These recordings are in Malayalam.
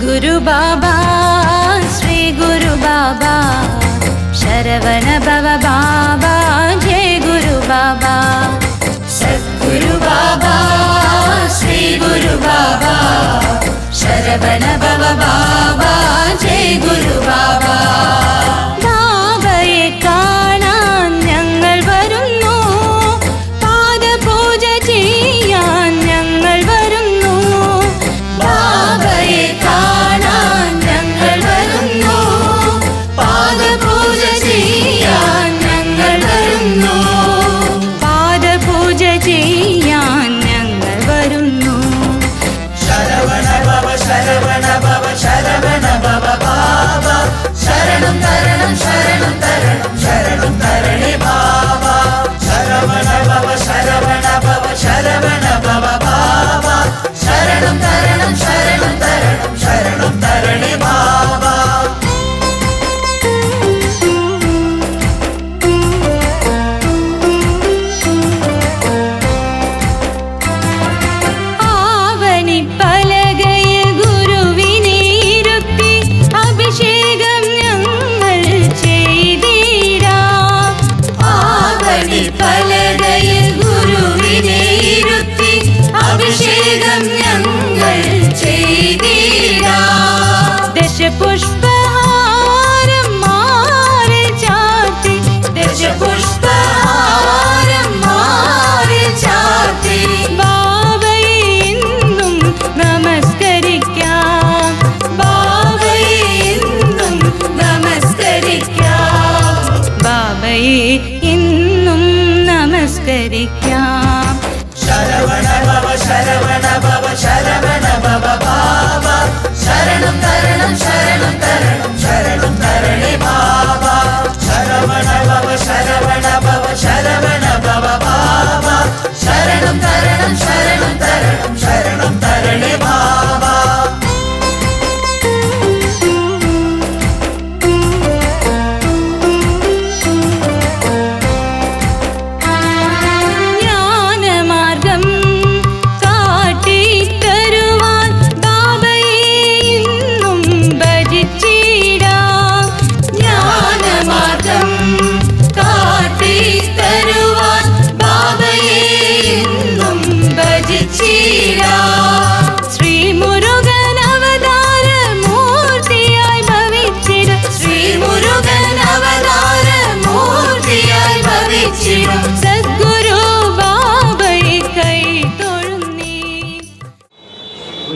गुरु बाबा श्री गुरु बाबा शरवण भव बाबा जय गुरु बाबा सद्गुरु बाबा श्री गुरु बाबा शरवण भव बाबा जय गुरु बाबा ബാബയെ കാണാൻ ഞങ്ങൾ വരുന്നു പാദപൂജ ചെയ്യാൻ ഞങ്ങൾ വരുന്നു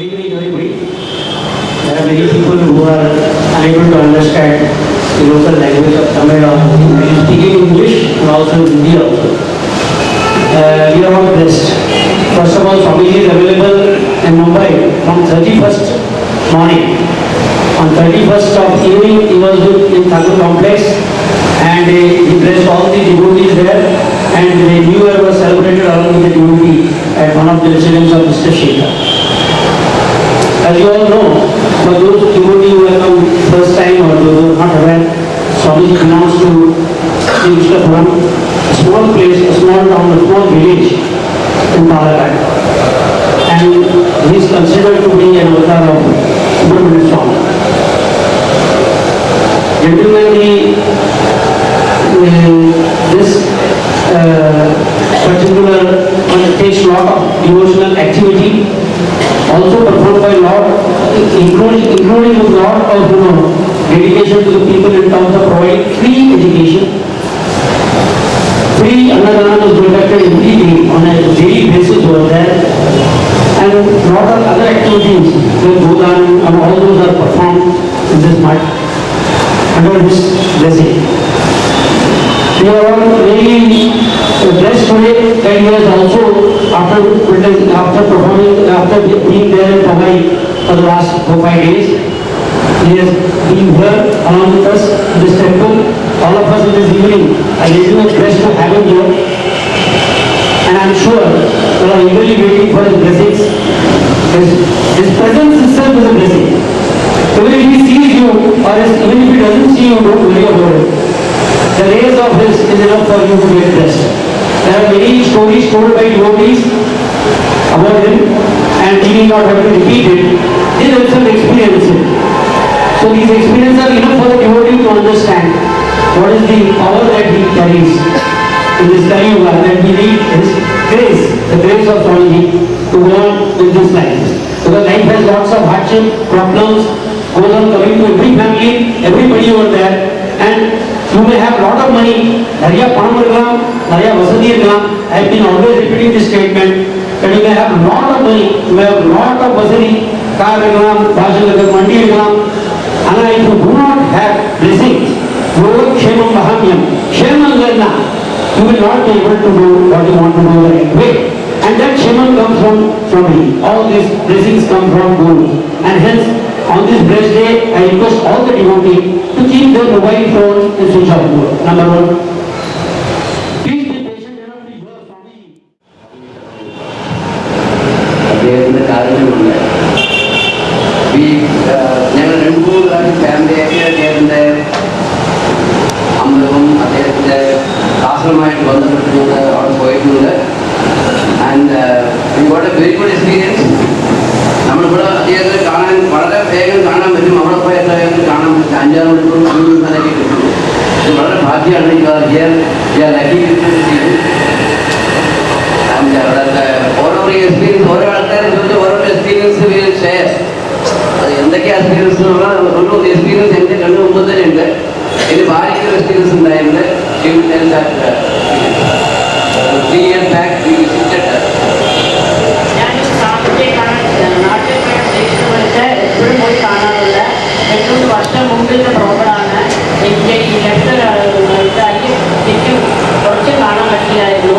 Good evening, everybody. There are many people who are unable to understand the local language of Tamil or speaking English and also Hindi also. We are all blessed. First of all, Swamiji is available in Mumbai from 31st morning. On 31st of evening, he was in Thakur complex and he blessed all the devotees there, and the New Year was celebrated along with the devotee at one of the residence of Mr. Shekhar. As you all know, for those devotees who have come first time or those who are not aware, Swamiji belongs to Vishnapuram, a small place, a small town, a small village in Palakkad. And he is considered to be an avatar of Subramanian Swami. Gentlemen, this particular takes a lot of devotional activity, also performed by Lord, including a lot of dedication to the people in terms of providing free education. Free Annadana was conducted every day on a daily basis over there, and a lot of other activities like Godan and all those are performed in this month under this blessing. We are all really blessed today that he has also, after being there in Powai for the last 4-5 days, he has been here along with us in this temple. All of us in this evening are really blessed to have him here, and I am sure we are eagerly waiting for his blessings. His presence itself is a blessing. Even if he sees you, or even if he doesn't see you, don't worry about it. The rays of his is enough for you to get blessed. There are many stories told by devotees about him, and he need not have to repeat it. They themselves experience it. So these experiences are enough for the devotee to understand what is the power that he carries in this Kali Yuga, that we need his grace, the grace of Swamiji, to go on with this life. Because life has lots of hardship, problems, goes on coming to every family, everybody over there, and you may have lot of money, Nariya Panam irkalam, Nariya Vasadi irkalam. I have been always repeating this statement, that you may have lot of money, you may have lot of Vasadi, car irkalam, bhajan irkalam, mandi irkalam, and if you do not have blessings, Yoga Kshemam Mahamyam, Kshemam Garna, you will not be able to do what you want to do the right way. And that Kshemam comes from me. All these blessings come from Guru. And hence, on this blessed day, I request all the devotees to keep their mobile phone in switch off mode. Number one. Please be patient enough to hear Swamiji. ഞങ്ങൾ 2-3 പ്രാവശ്യം ഫാമിലിയായിട്ട് അദ്ദേഹത്തിൻ്റെ അമ്പലവും അദ്ദേഹത്തിൻ്റെ ആശ്രമമായിട്ട് ബന്ധപ്പെട്ടിട്ടുണ്ട്, അവിടെ പോയിട്ടുണ്ട്. And we got A very good experience. നമ്മളിവിടെ അദ്ദേഹത്തെ കാണാൻ വളരെ വേഗം കാണാൻ പറ്റും. അവിടെ പോയി അദ്ദേഹത്തിന് കാണാൻ പറ്റും. 5-6 മണിക്കൂർ നിലയ്ക്ക് കിട്ടും. ഇത് വളരെ ഭാഗ്യമാണ്. ഓരോ എക്സ്പീരിയൻസ്, ഓരോ ആൾക്കാരെ ചോദിച്ച് ഓരോ എക്സ്പീരിയൻസ് ഷെയർ. അത് എന്തൊക്കെയാണ് എക്സ്പീരിയൻസ് എന്ന് പറഞ്ഞാൽ ഒരു എക്സ്പീരിയൻസ് എൻ്റെ കണ്ണു മുമ്പ് തന്നെ ഉണ്ട്. എൻ്റെ ഭാര്യയ്ക്ക് ഒരു എക്സ്പീരിയൻസ് ഉണ്ടായിട്ടുണ്ട്. 3 years back we visited her. എപ്പോഴും പോയി കാണാറില്ല. 8 വർഷം മുമ്പിലത്തെ പ്രോഗ്രാമാണ്. എനിക്ക് ഈ ലെഫ്റ്റ് എനിക്ക് കുറച്ച് കാണാൻ പറ്റില്ലായിരുന്നു.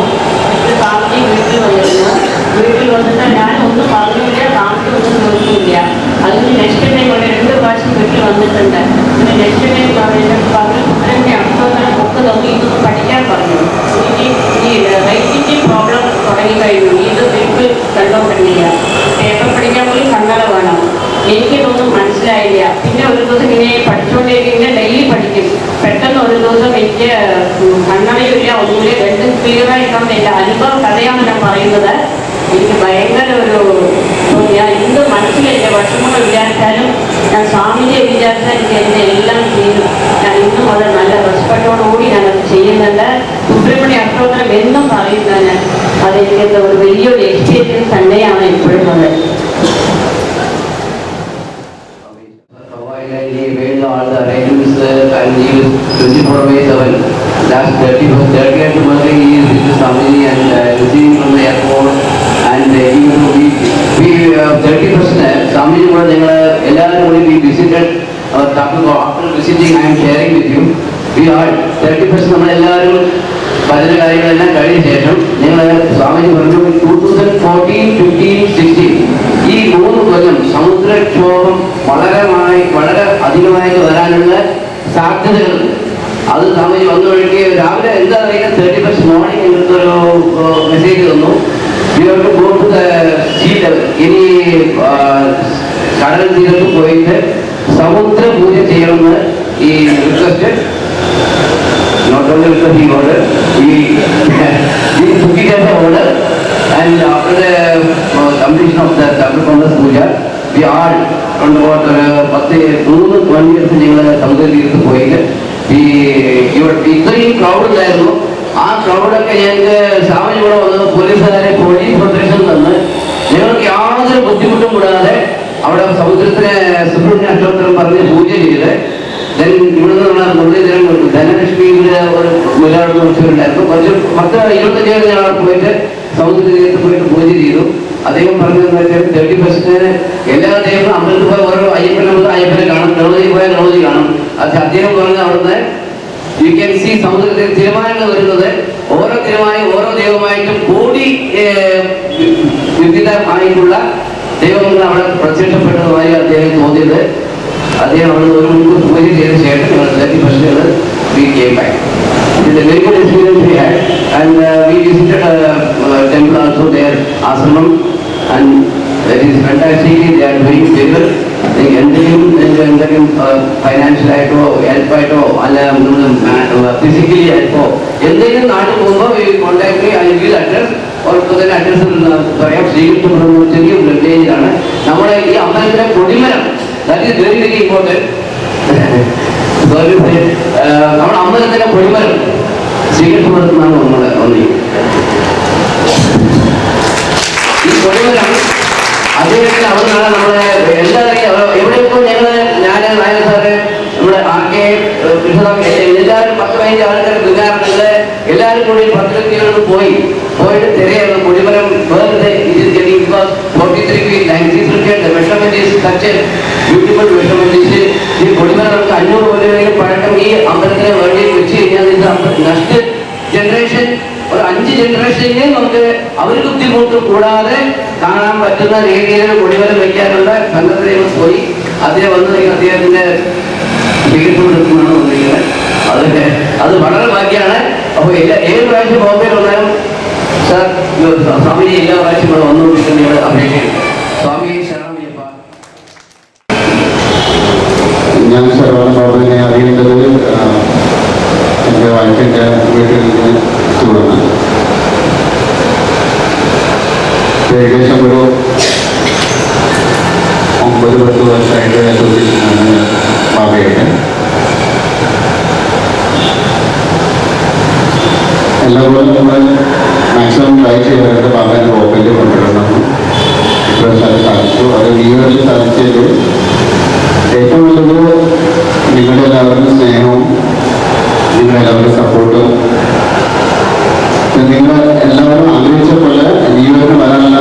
എനിക്ക് സ്വാമിജി വീട്ടിൽ വന്നിരുന്നു. വീട്ടിൽ വന്നിട്ട് ഞാൻ ഒന്നും പറഞ്ഞില്ല, താമസിച്ചൊന്നും നോക്കിയില്ല. അതിന് നെക്സ്റ്റ് ടൈം ഒരു 2 പ്രാവശ്യം വീട്ടിൽ വന്നിട്ടുണ്ട്. പിന്നെ നെക്സ്റ്റ് ടൈം പറഞ്ഞു സുബ്രഹ്മണ്യ അർത്ഥം ബുക്ക് നോക്കി ഇതൊന്ന് പഠിക്കാൻ പറഞ്ഞു. എനിക്ക് ഈ റൈറ്റിംഗ് പ്രോബ്ലം തുടങ്ങിക്കഴിഞ്ഞു. ഇത് വീട്ടിൽ കണ്ടുകൊണ്ടിരുന്നില്ല. പേപ്പർ പഠിക്കാൻ പോലും കണ്ണട വേണം. എനിക്കിതൊന്നും മനസ്സിലായില്ല. പിന്നെ ഒരു ദിവസം ഇങ്ങനെ പഠിച്ചുകൊണ്ടിരിക്കുന്ന ഡെയിലി പഠിക്കും. പെട്ടെന്ന് ഒരു ദിവസം എനിക്ക് കണ്ണടയില്ല, ഒന്നുമില്ല, രണ്ടും ക്ലിയറായിട്ടാണ് എൻ്റെ അനുഭവം കഥയാണ് ഞാൻ പറയുന്നത്. എനിക്ക് ഭയങ്കര ഒരു ഞാൻ എന്ത് മനസ്സിൽ എൻ്റെ വിഷമങ്ങൾ വിചാരിച്ചാലും ഞാൻ സ്വാമിജിയെ വിചാരിച്ചാൽ എനിക്ക് എൻ്റെ എല്ലാം ചെയ്യും. ഞാൻ ഇന്നും അത് നല്ല റെസ്പെക്റ്റോടുകൂടി ഞാനത് ചെയ്യുന്നുണ്ട്. സുബ്രഹ്മണ്യ അഷ്ടോത്തരം എന്നും പറയുന്നതിന് അതെനിക്ക് ഒരു വലിയൊരു എക്സ്പീരിയൻസ് തന്നെയാണ് ഇപ്പോഴും അത്. He made all the arrangements and he was 24/7. Last 30th month he is with Swamiji and receiving from the airport, and he will be 30%. 31st നമ്മളെല്ലാവരും ഭജന കാര്യങ്ങളെല്ലാം കഴിഞ്ഞ ശേഷം നിങ്ങൾ സ്വാമിജി പറഞ്ഞു 2014, 15, 16 ഈ 3 കൊല്ലം സമുദ്രക്ഷോഭം വളരെ അധികമായിട്ട് വരാനുള്ള സാധ്യതകളുണ്ട്. അത് സ്വാമിജി വന്നു വഴിക്ക് രാവിലെ എന്താ പറയുക 31st മോർണിംഗ് എനിക്കൊരു മെസ്സേജ് തന്നു. ഇനി കടൽ തീരത്ത് പോയിട്ട് സമുദ്ര പൂജ ചെയ്യണമെന്ന് ഈ request not only because he ordered, he took it as an order, and after the completion of the Sakrakondas Puja, we all on about 1 years ഞങ്ങൾ സമുദ്രതീരത്ത് പോയിട്ട് ഇത്രയും ക്രൗഡ് ഉണ്ടായിരുന്നു. ആ ക്രൗഡൊക്കെ ഞങ്ങൾക്ക് സ്വാമി ഇവിടെ വന്ന് പോലീസ് പ്രൊട്ടക്ഷൻ തന്ന് ഞങ്ങൾക്ക് യാതൊരു ബുദ്ധിമുട്ടും കൂടാതെ അവിടെ സമുദ്രത്തിലെ സുബ്രഹ്മണ്യ അഷ്ടോത്തരം പറഞ്ഞ് പൂജ ചെയ്ത് ഇവിടുന്ന് മുരളീധരൻ ധനലക്ഷ്മിയുടെ ഒരു മുതലാളി കുറച്ചുണ്ടായിരുന്നു. കുറച്ച് 10-25 ഞങ്ങൾ പോയിട്ട് സമുദ്രതീരത്ത് പോയിട്ട് പൂജ ചെയ്തു. അദ്ദേഹം പറഞ്ഞതെന്ന് വെച്ചാൽ 31st എല്ലാ ദൈവവും അമ്പലത്തിൽ പോയ ഓരോ അയ്യപ്പനെ കാണും, ഗണപതി പോയ ഗണപതി കാണും. അത് അദ്ദേഹം പറഞ്ഞ അവിടുന്ന് യു ക്യാൻ സി സമുദ്രത്തിൽ തിരമാലകൾ വരുന്നത് ഓരോ തിരമാലയും ഓരോ ദൈവമായിട്ടും കൂടി വിവിധമായിട്ടുള്ള ദൈവങ്ങൾ അവിടെ പ്രത്യക്ഷപ്പെട്ടതുമായി അദ്ദേഹം തോന്നിയത്. അദ്ദേഹം അവിടെ 1 മണിക്കൂർ പൂജ ചെയ്ത ശേഷം ഞങ്ങൾ 31st we came back. It is a very good experience we had, and we visited a temple also there, ashramam, and it is fantastically they are doing very well. എന്തെങ്കിലും ഫൈനാൻഷ്യൽ ആയിട്ടോ ഹെൽപ്പായിട്ടോ അല്ല ഫിസിക്കലി ആയിട്ടോ എന്തെങ്കിലും നാട്ടിൽ പോകുമ്പോൾ ഈ കോൺടാക്ട് അല്ലെങ്കിൽ അഡ്രസ് അവർക്ക് തന്നെ അഡ്രസ് പറയാം. ശ്രീകൃഷ്ണപുരം ചെറിയ വില്ലേജിലാണ് നമ്മുടെ ഈ അമ്പലത്തിലെ കൊടിമരം. That is very very important. നമ്മുടെ അമ്പലത്തിലെ കൊടിമരം ശ്രീകൃഷ്ണപുരത്ത് നിന്നാണ് വന്നത്. ഈ കൊടിമരം അദ്ദേഹത്തിന് അവിടെ നിന്നാണ് നമ്മളെ എന്താ എവിടെയൊക്കെ ഞാൻ നായക സാറ് നമ്മുടെ RK കൃഷ്ണസ്വാമി എല്ലാവരും 10-15 ആൾക്കാർ വികാരങ്ങള് എല്ലാവരും കൂടി 10 വ്യക്തികളും പോയിട്ട് തിരയാണ് കൊടിമരം വേറെ ഈ കൊടിമരം നമുക്ക് 500 കൊല്ലം പഴക്കം ഈ അമ്പലത്തിന് വേണ്ടി വെച്ച് കഴിഞ്ഞാൽ നെക്സ്റ്റ് ജനറേഷൻ ഒരു 5 ജനറേഷനിൽ നമുക്ക് അവർക്ക് ബുദ്ധിമുട്ട് കൂടാതെ കാണാൻ പറ്റുന്ന രീതിയിൽ കൊടിമരം വയ്ക്കാനുള്ള സംഘത്തിലേക്ക് പോയി അദ്ദേഹം വന്ന് അദ്ദേഹത്തിന്റെ സ്വീകരണമാണ് വന്നിരിക്കുന്നത്. അത് വളരെ ഭാഗ്യമാണ്. അപ്പോൾ ഏത് പ്രാവശ്യം ബോംബെയിൽ വന്നാലും സാർ സ്വാമിജി എല്ലാ പ്രാവശ്യം ഇവിടെ വന്നുകൊണ്ടിരിക്കുന്ന അപേക്ഷയുണ്ട്. സ്വാമി ശരണമയ്യപ്പ. ഞാൻ ശരവണ ബാബുവിനെ അറിയേണ്ടത് എൻ്റെ വൈഫിൻ്റെ വീട്ടിൽ നിന്ന് തുടർന്ന് ഏകദേശം ഒരു 9-10 വർഷമായിട്ട് അസോസിയേഷനാണ് ബാബയായിട്ട്. എല്ലാവരും നമ്മൾ മാക്സിമം ട്രൈ ചെയ്യാറുണ്ട് ബാബേൻ്റെ ഓപ്പനിൽ കൊണ്ടുവരണം. ഇപ്രാവശ്യം അത് സാധിച്ചു. അത് ഈ വർഷം സാധിച്ചത് ഏറ്റവും നല്ലത് നിങ്ങളുടെ എല്ലാവരുടെ സ്നേഹവും നിങ്ങളെല്ലാവരുടെ സപ്പോർട്ടും. നിങ്ങൾ എല്ലാവരും ആഗ്രഹിച്ച പോലെ ഈ വർഷം വരാനുള്ള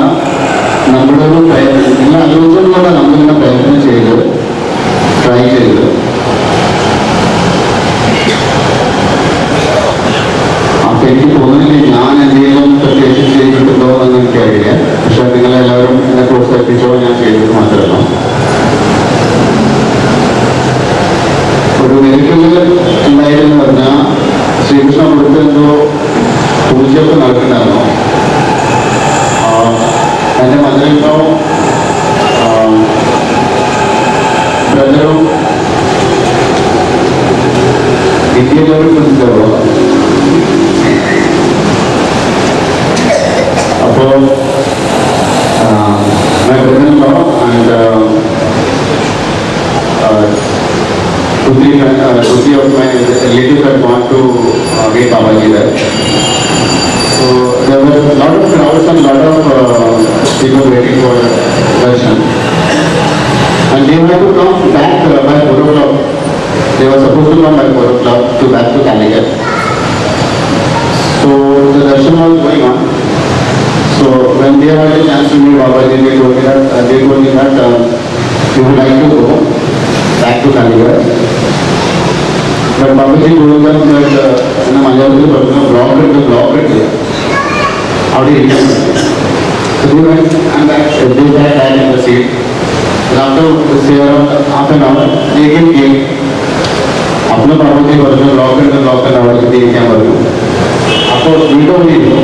നമ്മളൊരു നിങ്ങൾ ആലോചിച്ചതുപോലെ നമ്മളിങ്ങനെ പ്രയത്നം ചെയ്ത് ട്രൈ ചെയ്ത് അപ്പം എനിക്ക് തോന്നുന്നില്ല ഞാൻ എന്തെങ്കിലും പ്രത്യേകിച്ച് ചെയ്തിട്ടുണ്ടോ എന്ന് എനിക്കറിയില്ല. പക്ഷെ നിങ്ങളെല്ലാവരും എന്നെ പ്രോത്സാഹിപ്പിച്ചോ ഞാൻ ചെയ്തത് മാത്രമല്ല. ഒരു മെഡിക്കൽ ഉണ്ടായിരുന്നു പറഞ്ഞാൽ ശ്രീകൃഷ്ണപുരത്ത് എന്തോ പൂജയൊക്കെ നടക്കുന്നുണ്ടായിരുന്നു. എൻ്റെ മന്ത്രിപ്പോ ബ്രദറും ഇന്ത്യ ലെവൽ പ്രസിദ്ധോ. അപ്പോൾ my brother-in-law and two of my relatives had gone to meet Babaji there. So there were a lot of crowds and a lot of people waiting for darshan. And they had to come back by 4 o'clock. They were supposed to come by 4 o'clock to back to Calicut. So the darshan was going on. So when they had a chance to meet Babaji, they told me that we would like to go back to Calicut. But Babaji told them that in the Malayalathi block it. How do you get it? So they went and they sat in the seat. And after half an hour, they again came. अपने Babaji was block it hour they came. After we don't need to.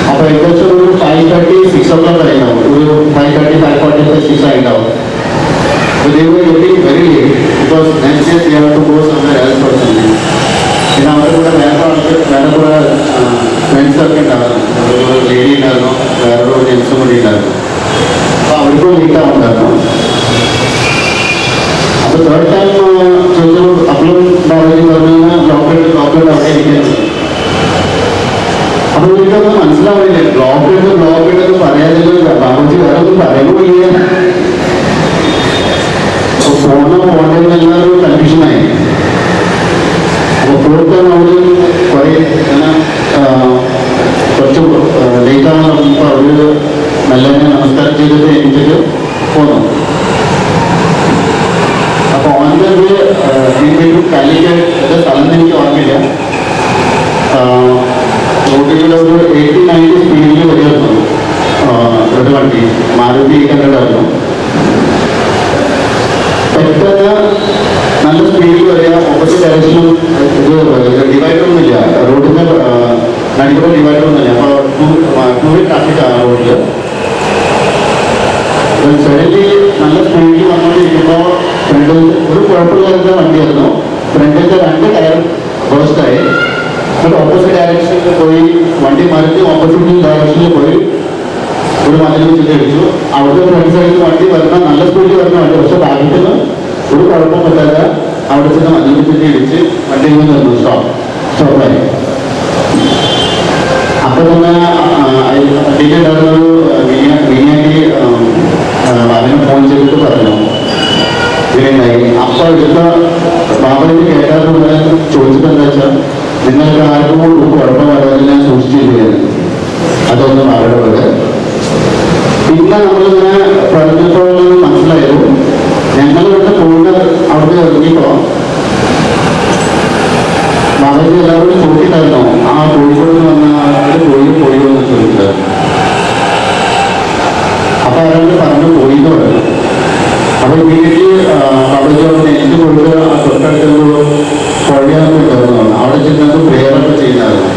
After exercise, 5:30, 6 o'clock right now. 5:30, 5:45, 6 right now. So they were getting very late because next day they have to go somewhere else for something. In our friends are lady gents so late the third time മനസ്സിലാവില്ല ബ്ലോക്ക് എന്ന് പറയാതില്ല ബാബുജി വേറെ ഒന്നും പറയുന്നില്ല പോകേണ്ടെന്നൊരു കൺഫ്യൂഷനായി അപ്പോൾ ഫോർത്ത് നമ്മൾ കുറേ കുറച്ച് ലേറ്റാണെന്ന് പറഞ്ഞപ്പോൾ അവർ നല്ല നമസ്കാരം ചെയ്തിട്ട് എനിച്ചിട്ട് പോന്നു. അപ്പോൾ ഓൻ്റെ കാലിക്കറ്റ് സ്ഥലം എനിക്ക് ഓർമ്മില്ല. റോഡിലുള്ള ഒരു 80-90 സ്പീഡിൽ വരുമായിരുന്നു ഒരു വണ്ടി മാരുതി 800 ആയിരുന്നു. പെട്ടെന്ന് നല്ല സ്പീഡിൽ വരിക ഓപ്പോസിറ്റ് ഡയറക്ഷനും ഇത് ഡിവൈഡറൊന്നുമില്ല റോഡിന് നടുക്കൂടെ ഡിവൈഡറൊന്നുമില്ല. അപ്പോൾ ടൂ വേ ട്രാഫിക്കാണ് റോഡിൽ. സഡൻലി നല്ല സ്പീഡിൽ വന്നുകൊണ്ടിരിക്കുമ്പോൾ ഫ്രണ്ടിൽ ഒരു കുഴപ്പമില്ലാത്ത വണ്ടിയായിരുന്നു. ഫ്രണ്ടിൻ്റെ 2 ടയർ ബേസ്റ്റായി. എന്നിട്ട് ഓപ്പോസിറ്റ് ഡയറക്ഷനിൽ പോയി വണ്ടി മറിഞ്ഞ് ഓപ്പോസിറ്റ് ഡയറക്ഷനിൽ പോയി ഒരു മതിൽ വെച്ചിട്ട് ഇടിച്ചു. അവിടുത്തെ ഫ്രണ്ട് സൈഡിൽ വണ്ടി വരുന്ന നല്ല സ്പീഡിൽ വരുന്ന വണ്ടി പക്ഷെ ഭാഗ്യത്തിന് ഒരു കുഴപ്പം പറ്റാതെ അവിടെ ചെന്ന് മതിൽ വെച്ചിട്ട് ഇടിച്ച് വണ്ടിയിൽ നിന്ന് നിന്നു സ്റ്റോപ്പായി. അപ്പോൾ തന്നെ വണ്ടിയിൽ ഉണ്ടായിരുന്നൊരു മീനാക്കി അതിന് ഫോൺ ചെയ്തിട്ട് പറഞ്ഞു ഇങ്ങനെയുണ്ടായി. അപ്പോൾ എടുത്ത ബാബയ്ക്ക് കേട്ടാറുള്ള ചോദിച്ചിട്ട് എന്താ വെച്ചാൽ നിങ്ങൾക്ക് ആർക്കും കുഴപ്പം വരാതെ ഞാൻ സൂക്ഷിച്ചിരിക്കുകയാണ്. അതൊന്നും അവരുടെ പോലെ. പിന്നെ നമ്മളിങ്ങനെ പറഞ്ഞപ്പോൾ മനസ്സിലായത് ഞങ്ങളിവിടെ പോകുന്ന അവിടെ ഇറങ്ങിയപ്പോൾ ബാബയ്ക്ക് എല്ലാവരും ചോദിച്ചിട്ടായിരുന്നു ആ കോഴിക്കോട് വന്ന ആളുകൾ പോയോ എന്ന് ചോദിച്ചിട്ടായിരുന്നു. അപ്പൊ ആരാണ്ട് പറഞ്ഞു പോയിന്ന് പറഞ്ഞു. അപ്പൊ ഇമ്മീഡിയറ്റ്ലി ബാബയ്ക്ക് എനിക്ക് കൊടുത്ത് തൊട്ടടുത്തൊരു പുഴയാണെന്ന് ഉണ്ടായിരുന്നു. അവിടെ ചെന്നത് പ്രേയറൊക്കെ ചെയ്യുന്നതായിരുന്നു.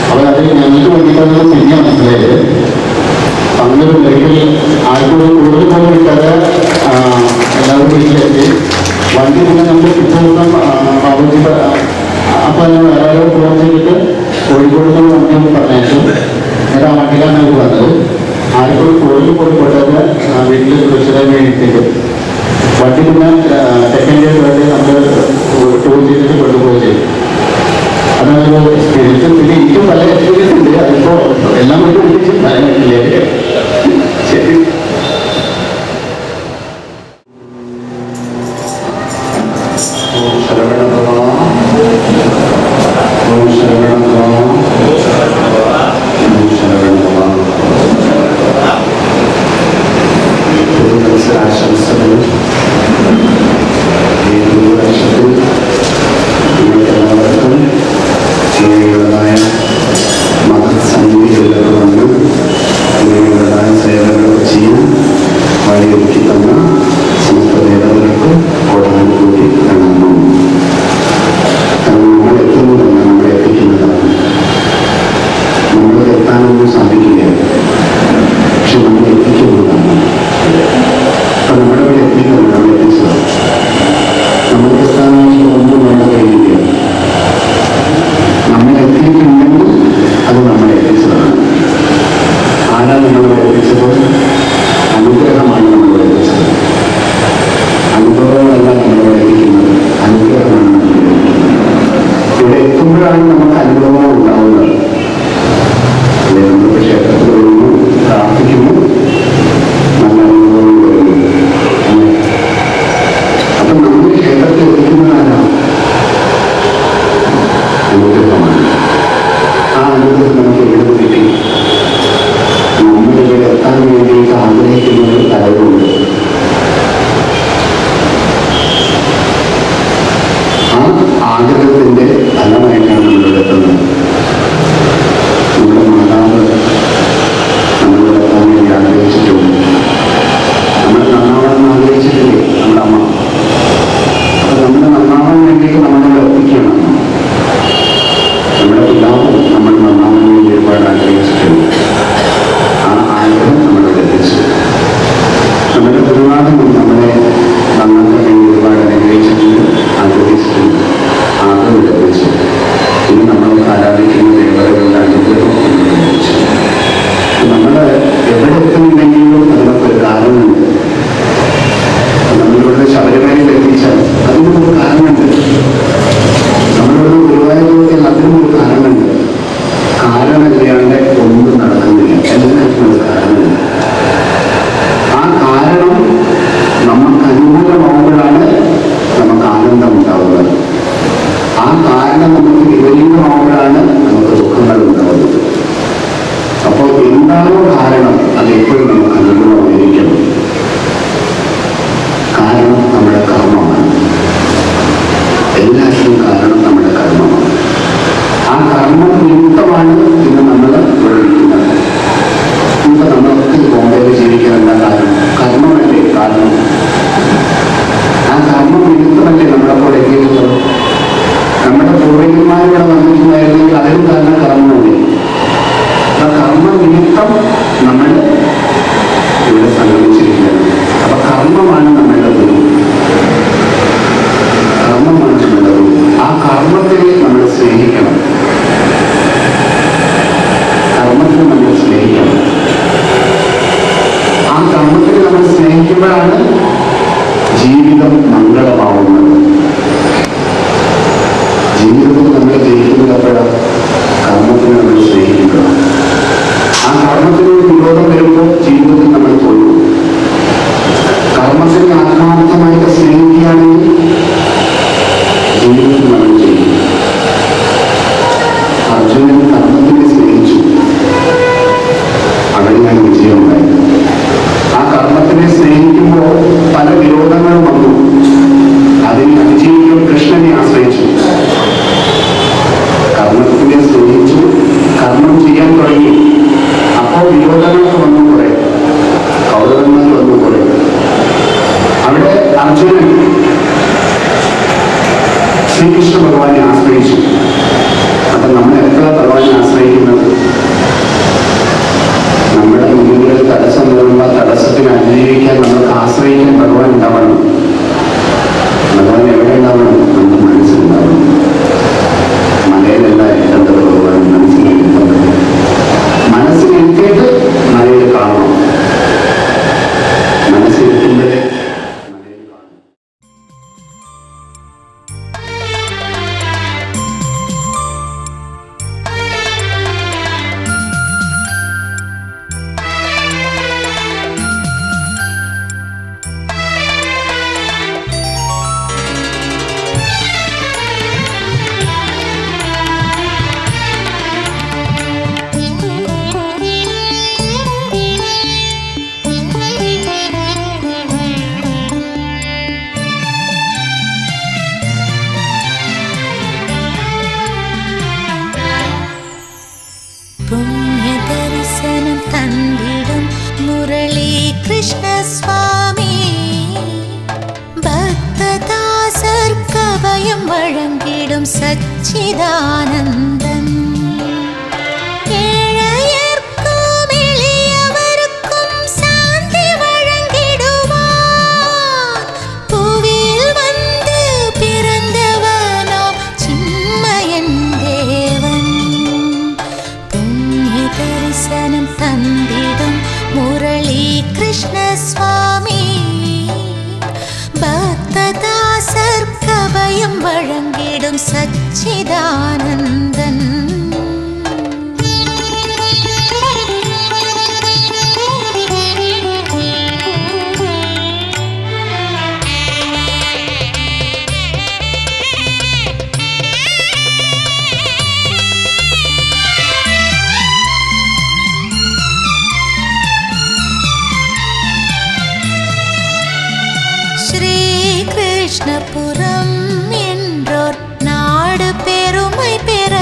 അപ്പൊ അതിൽ ഞങ്ങൾക്ക് വേണ്ടിയിട്ടാണ് പിന്നെ മനസ്സിലായത് അങ്ങനെ ഒരിക്കൽ ആൾക്കൂടെ കൂടുതൽ പോലും കിട്ടാതെ എല്ലാവരും വീട്ടിലെത്തി വണ്ടി പിന്നെ നമ്മൾ പിറ്റേദിവസം ബാബുജി അപ്പം വേറെ ഫോൺ ചെയ്തിട്ട് കോഴിക്കോട് വണ്ടി പറഞ്ഞയച്ചു. എന്നിട്ട് ആ വണ്ടിയിലാണ് അവർ വന്നത്. ആർക്കും കൂടുതൽ പോലും പെട്ടാതെ വീട്ടിൽ സുരക്ഷിതമായി വേണ്ടിയിട്ട് വണ്ടി പിന്നെ സെക്കൻഡ് ഇയർ വേണ്ടി നമ്മൾ ടൂർ ചെയ്തിട്ട് കൊണ്ടുപോയി ചെയ്തു. അതാണ് എക്സ്പീരിയൻസ്. പിന്നെ എനിക്കും പല എക്സ്പീരിയൻസ് ഉണ്ട്. അതിപ്പോൾ എല്ലാം കൂടി വിളിച്ച് പറയാൻ പറ്റില്ലേ. ശരി. ആശംസകൾ ഈ വർഷത്തിൽ നിങ്ങൾക്കെല്ലാവർക്കും നിങ്ങളുടേതായ മതസന്നിധികളിലൊക്കെ വന്ന് നിങ്ങളുടേതായ സേവനങ്ങളൊക്കെ ചെയ്യാൻ വഴിയൊരുക്കി തന്ന സമസ്ത ദേവതകൾക്ക് കോടാനുകൂടി കാണുന്നു. കാരണം നമ്മൾ എത്തുന്നതല്ല, നമ്മളെ എത്തിക്കുന്നതാണ്. നമ്മൾ എത്താനൊന്നും സാധിക്കില്ല, പക്ഷെ നമ്മൾ എത്തിക്കുന്നതാണ്. അപ്പം നമ്മുടെ ഇവിടെ എത്തിക്കുന്നത് നമ്മൾ എത്തിച്ചത്. നമുക്ക് എത്താനായിട്ട് ഒന്നും വേണ്ട കഴിയില്ല. നമ്മൾ എത്തിയിട്ടുണ്ടെങ്കിൽ അത് നമ്മളെ എത്തിച്ചതാണ്. ആരാണ് നമ്മളെ എത്തിച്ചത്? അനുഗ്രഹമാണ് നമ്മളെ എത്തിച്ചത്. എന്താണ് കാരണം? കർമ്മമല്ലേ കാരണം. ആ കർമ്മം നിമിത്തമല്ലേ നമ്മളെ പോലെ എത്തിയിട്ടുള്ളത്. നമ്മുടെ പൂർവികന്മാരിവിടെ വന്നിട്ടുണ്ടായിരുന്നെങ്കിൽ അതിനും കാരണം കർമ്മമല്ലേ. ആ കർമ്മ നിമിത്തം നമ്മൾ ഇവിടെ സംഗമിച്ചിരിക്കുകയാണ്. അപ്പൊ കർമ്മമാണ് നമ്മളുടെ ഗുരു. കർമ്മമാണ് നമ്മളുടെ ഗുരു. ആ കർമ്മത്തെ നമ്മൾ സ്നേഹിക്കണം. കർമ്മത്തെ നമ്മൾ സ്നേഹിക്കണം. ആ കർമ്മത്തെ നമ്മൾ സ്നേഹിക്കുമ്പോഴാണ് ജീവിതം മംഗളമാവുന്നത്. ജീവിതത്തിൽ നമ്മൾ ജയിക്കുന്നത് അപ്പോഴാണ് കർമ്മത്തിനെ നമ്മൾ സ്നേഹിക്കുക. ആ കർമ്മത്തിനൊരു വിരോധം വരുമ്പോൾ ജീവിതത്തിൽ നമ്മൾ തോന്നും. കർമ്മത്തിനെ ആത്മാർത്ഥമായിട്ട് സ്നേഹിക്കുകയാണെങ്കിൽ ജീവിതത്തിൽ നമ്മൾ ചെയ്യും. അർജുനൻ കർമ്മത്തിനെ സ്നേഹിച്ചു, അവനാണ് വിജയമുണ്ടായി. ആ കർമ്മത്തിനെ സ്നേഹിക്കുമ്പോൾ പല വിരോധങ്ങളും വന്നു. അതിനെ അതിജീവിക്കാൻ കൃഷ്ണനെ ആശ്രയിച്ചു. കർമ്മത്തിനെ സ്നേഹിച്ചു, കർമ്മം ചെയ്യാൻ തുടങ്ങി. അപ്പോൾ വിരോധങ്ങൾക്ക് വന്നു കുറെ, കൗരവന്മാർ വന്നു കുറെ. അവിടെ അർജുനൻ ശ്രീകൃഷ്ണ ഭഗവാനെ ആശ്രയിച്ചു. അപ്പൊ നമ്മൾ എത്ര ഭഗവാനെ ആശ്രയിക്കുന്നത്? നമ്മുടെ മുന്നിൽ തടസ്സം വരുമ്പോൾ തടസ്സത്തിന് അതിജീവിക്കാൻ നമുക്ക് ആശ്രയിക്കാൻ ഭഗവാൻ ഉണ്ടാവണം. ഭഗവാൻ എവിടെ ഉണ്ടാവണം? നമ്മുടെ മനസ്സിലുണ്ടാവണം. മലയിലല്ല എത്തേണ്ടത് ഭഗവാൻ മനസ്സിലെത്തുന്നത്. മനസ്സിലെത്തിയിട്ട് മലയിൽ കാണണം. മനസ്സിലെത്തുമ്പോഴേ മലയിൽ കാണണം. പുണ്യദർശനം തന്നിടും മുരളി കൃഷ്ണസ്വാമി ഭക്തദാസർക്കഭയം വഴങ്ങിടും സച്ചിദാനന്ദൻ ഏഴയർക്കും എളിയവർക്കും ശാന്തി വഴങ്ങിടുവാൻ പൂവിൽ വന്ന് പിറந்தவனோ ചിന്മയൻ ദേവൻ ദർശനം തന്നിടും മുരളി കൃഷ്ണസ്വാമി ഭക്തദാസർക്കഭയം വഴങ്ങിടും സച്ചിദാനന്ദൻ கிருஷ்ணபுரம் என்றோர் நாடு பெருமை பெற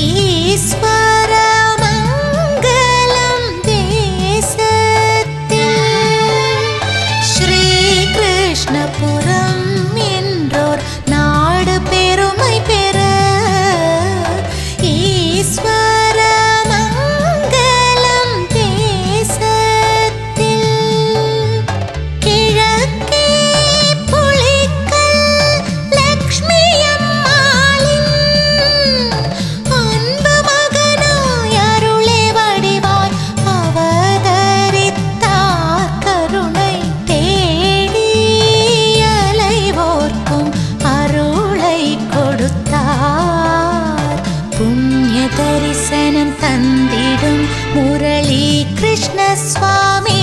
ஈஸ்வர மங்களம் தேசத்தில் ஸ்ரீ கிருஷ்ணபுரம் என்றோர் நாடு பெருமை பெற ஈஸ்வர மங்களம் தேசத்தில் கிழக்கே ദർശനം തന്നിടും മുരളി കൃഷ്ണസ്വാമി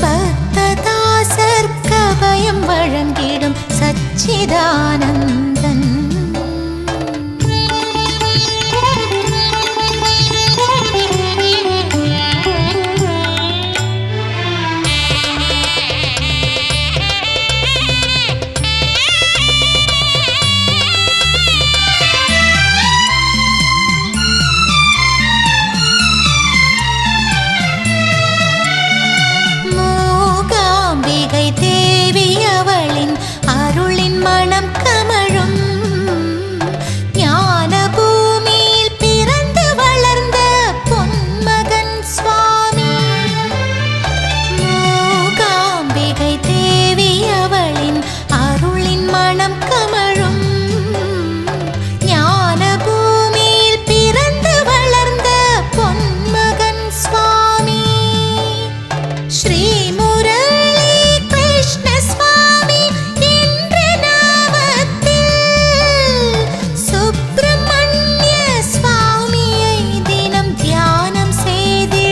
ഭക്തദാസർക്കഭയം വഴങ്ങിടും സച്ചിദാനന്ദൻ